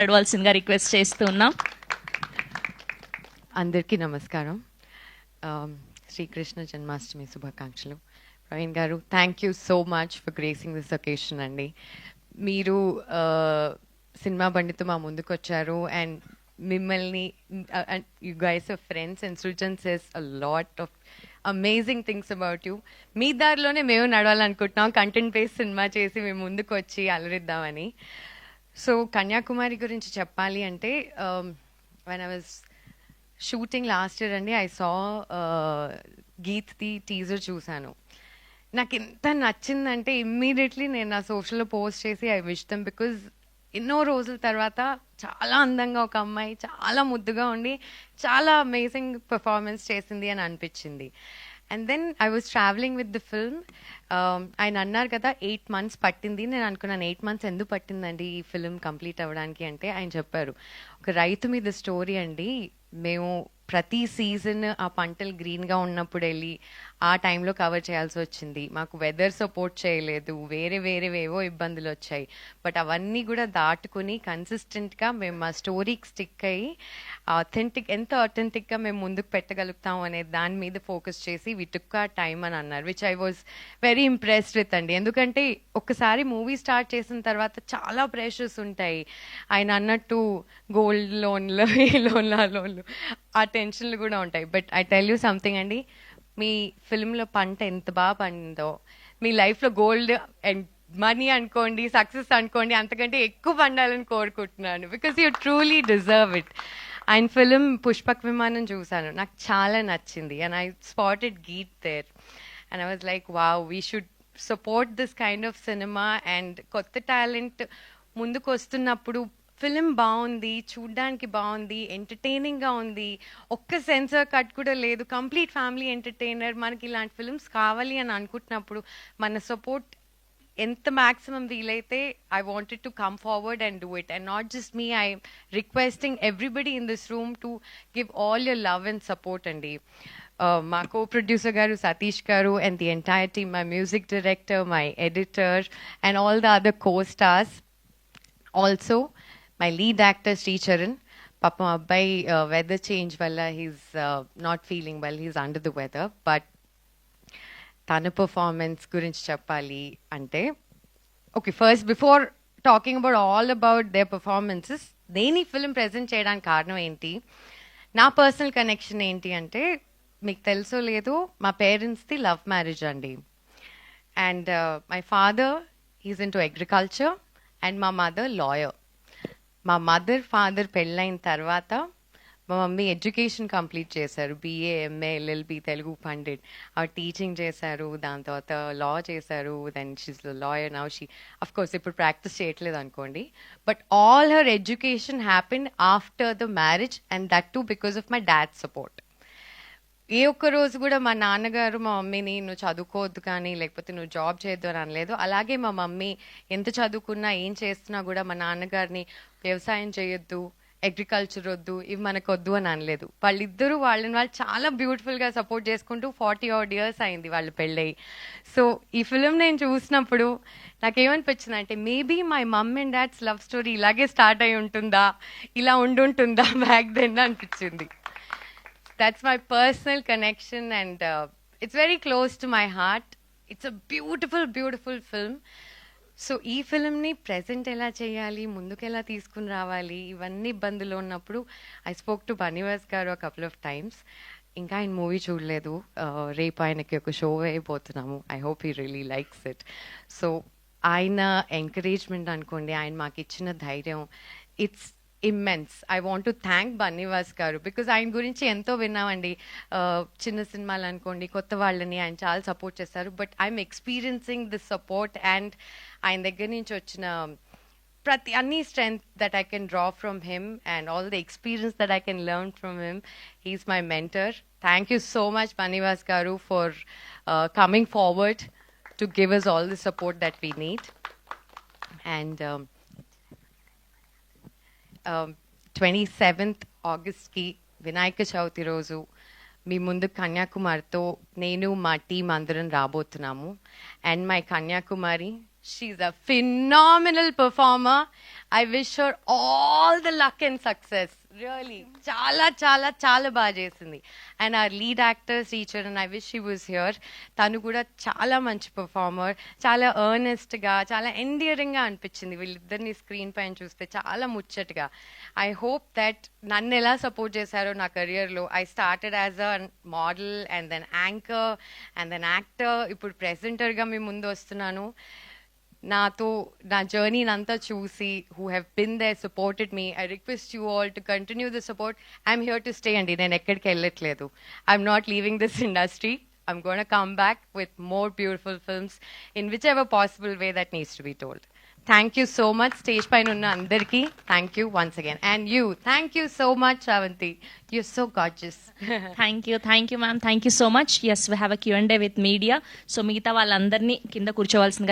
అడవాల్సిందిగా request చేస్తున్నాం. అందరికీ నమస్కారం. శ్రీకృష్ణ జన్మాష్టమి శుభాకాంక్షలు. ప్రవీణ్ గారు, thank you so much for gracing this occasion అండి. మీరు సినిమా బండితో మా ముందుకు వచ్చారు అండ్ మిమ్మల్ని you guys are friends and Srujan says a lot of amazing things about you. మీ దారిలోనే మేము నడవాలనుకుంటున్నాం, కంటెంట్ బేస్డ్ సినిమా చేసి మేము ముందుకు వచ్చి అలరిద్దామని. సో కన్యాకుమారి గురించి చెప్పాలి అంటే when I was shooting last year అండి, ఐ సా గీత్ది టీజర్ చూశాను. నాకు ఎంత నచ్చిందంటే ఇమ్మీడియట్లీ నేను నా సోషల్లో పోస్ట్ చేసి ఐ విష్ దెమ్, బికాజ్ ఎన్నో రోజుల తర్వాత చాలా అందంగా ఒక అమ్మాయి చాలా ముద్దుగా ఉండి చాలా అమేజింగ్ పెర్ఫార్మెన్స్ చేసింది అని అనిపించింది. And then I was travelling with the film. ఆయన అన్నారు కదా 8 months పట్టింది. నేను అనుకున్నాను 8 months ఎందుకు పట్టిందండి ఈ ఫిల్మ్ కంప్లీట్ అవ్వడానికి అంటే, ఆయన చెప్పారు ఒక రైతు మీద స్టోరీ అండి, మేము ప్రతి సీజన్ ఆ పంటలు గ్రీన్గా ఉన్నప్పుడు వెళ్ళి ఆ టైంలో కవర్ చేయాల్సి వచ్చింది. మాకు వెదర్ సపోర్ట్ చేయలేదు, వేరేవేవో ఇబ్బందులు వచ్చాయి. బట్ అవన్నీ కూడా దాటుకుని కన్సిస్టెంట్గా మేము మా స్టోరీకి స్టిక్ అయ్యి ఎంత అథెంటిక్గా మేము ముందుకు పెట్టగలుగుతాం అనే దాని మీద ఫోకస్ చేసి వి టుక్ ఆ టైమ్ అని అన్నారు, which I was very impressed with అండి. ఎందుకంటే ఒక్కసారి మూవీ స్టార్ట్ చేసిన తర్వాత చాలా ప్రెషర్స్ ఉంటాయి. ఆయన అన్నట్టు గోల్డ్ లోన్లు, ఈ లోన్లు, ఆ లోన్లు, ఆ టెన్షన్లు కూడా ఉంటాయి. But I tell you something అండి, మీ ఫిల్మ్లో పంట ఎంత బాగా పండిందో, మీ లైఫ్లో గోల్డ్ అండ్ మనీ అనుకోండి, సక్సెస్ అనుకోండి, అంతకంటే ఎక్కువ పండాలని కోరుకుంటున్నాను. Because you truly deserve it. ఆయన ఫిలిం పుష్పక్ విమానం చూశాను, నాకు చాలా నచ్చింది. And I spotted Geeth there and I was like wow, we should support this kind of cinema. And కొత్త టాలెంట్ ముందుకు వస్తున్నప్పుడు ఫిలిం బాగుంది, చూడ్డానికి బాగుంది, ఎంటర్టైనింగ్గా ఉంది, ఒక్క సెన్సార్ కట్ కూడా లేదు, కంప్లీట్ ఫ్యామిలీ ఎంటర్టైనర్, మనకి ఇలాంటి ఫిల్మ్స్ కావాలి అని అనుకుంటున్నప్పుడు మన సపోర్ట్ ఎంత మ్యాక్సిమం వీలైతే I wanted to come forward and do it. And not just me, I requesting everybody in this room to give all your love and support అండి. మా కో ప్రొడ్యూసర్ గారు సతీష్ గారు and the entire team, my music director, my editor and all the other co stars, also my lead actor Sri Charan. Papa Abbai, weather change valla he's not feeling well, he's under the weather. But tana performance gurinchi cheppali ante, okay, first before talking about all about their performances, deni film present cheyadaniki kaaranam enti, na personal connection enti ante, meeku teluso ledo ma parents di love marriage andi. And my father, he's into agriculture and my mother lawyer. మా father పెళ్ళైన తర్వాత మా mummy education complete చేశారు, BA, MA, LLB, Telugu pandit. ఆవిడ teaching చేశారు, దాని తర్వాత law చేశారు. Then she's lawyer now. She of course ఇప్పుడు ప్రాక్టీస్ చేయట్లేదు అనుకోండి, but all her education happened after the marriage and that too because of my dad support. ఏ ఒక్క రోజు కూడా మా నాన్నగారు మా మమ్మీని నువ్వు చదువుకోవద్దు కానీ లేకపోతే నువ్వు జాబ్ చేయొద్దు అని అనలేదు. అలాగే మా మమ్మీ ఎంత చదువుకున్నా ఏం చేస్తున్నా కూడా మా నాన్నగారిని వ్యవసాయం చేయొద్దు, అగ్రికల్చర్ వద్దు, ఇవి మనకు వద్దు అని అనలేదు. వాళ్ళిద్దరూ వాళ్ళు చాలా బ్యూటిఫుల్గా సపోర్ట్ చేసుకుంటూ 40 odd years అయింది వాళ్ళు పెళ్ళయి. సో ఈ ఫిలిం నేను చూసినప్పుడు నాకేమనిపించింది అంటే, maybe my mum and dad's love story ఇలాగే స్టార్ట్ అయి ఉంటుందా, ఇలా ఉండుంటుందా బ్యాక్ దెన్ అనిపించింది. That's my personal connection and it's very close to my heart. It's a beautiful, beautiful film. So ఈ ఫిల్మ్ని ప్రెజెంట్ ఎలా చేయాలి, ముందుకు ఎలా తీసుకుని రావాలి, ఇవన్నీ ఇబ్బందులు ఉన్నప్పుడు ఐ స్పోక్ టు బన్నీవాస్ గారు a couple of times. ఇంకా ఆయన మూవీ చూడలేదు, రేపు ఆయనకి ఒక show అయిపోతున్నాము. I hope he really likes it. So ఆయన ఎంకరేజ్మెంట్ అనుకోండి, ఆయన మాకు ఇచ్చిన ధైర్యం, it's immense. I want to thank Bunny Vas గారు, బికాజ్ ఆయన గురించి ఎంతో విన్నామండి. చిన్న సినిమాలు అనుకోండి, కొత్త వాళ్ళని ఆయన చాలా సపోర్ట్ చేస్తారు. But I'm experiencing this support and ఆయన దగ్గర నుంచి వచ్చిన ప్రతి అన్ని strength that I can draw from him and all the experience that I can learn from him. He's my mentor. Thank you so much Bunny Vas గారు for coming forward to give us all the support that we need. And 27th ఆగస్ట్కి Vinayaka Chavithi రోజు మీ ముందు కన్యాకుమారితో నేను మా team అందరం రాబోతున్నాము. And my Kanyakumari She's a phenomenal performer. I wish her all the luck and success. Really, chala chala chala baga chesindi. And our lead actor teacher, and I wish she was here. Tanu kuda chala manchi performer, chala earnest ga, chala endearing ga anpichindi. Veelliddariని screen పైన చూస్తే చాలా ముచ్చటగా. I hope that నన్ను ఎలా support చేశారో నా కెరియర్లో. I started as a model and then anchor and then actor. ఇప్పుడు ప్రెజెంటర్గా మీ ముందు వస్తున్నాను. నాతో నా జర్నీ అంతా చూసి who have been there, supported me. I request you all to continue the support. I'm here to stay అండి. నేను ఎక్కడికి వెళ్ళట్లేదు. I'm not leaving this industry. I'm going to come back with more beautiful films in whichever possible way that needs to be told. Thank you so much. Stage పైన ఉన్న అందరికీ thank you once again. And you, thank you so much, Shravanti. You're so gorgeous. Thank you ma'am, thank you so much. Yes, we have a Q&A with media. So మిగతా వాళ్ళందరినీ కింద కూర్చోవలసిందిగా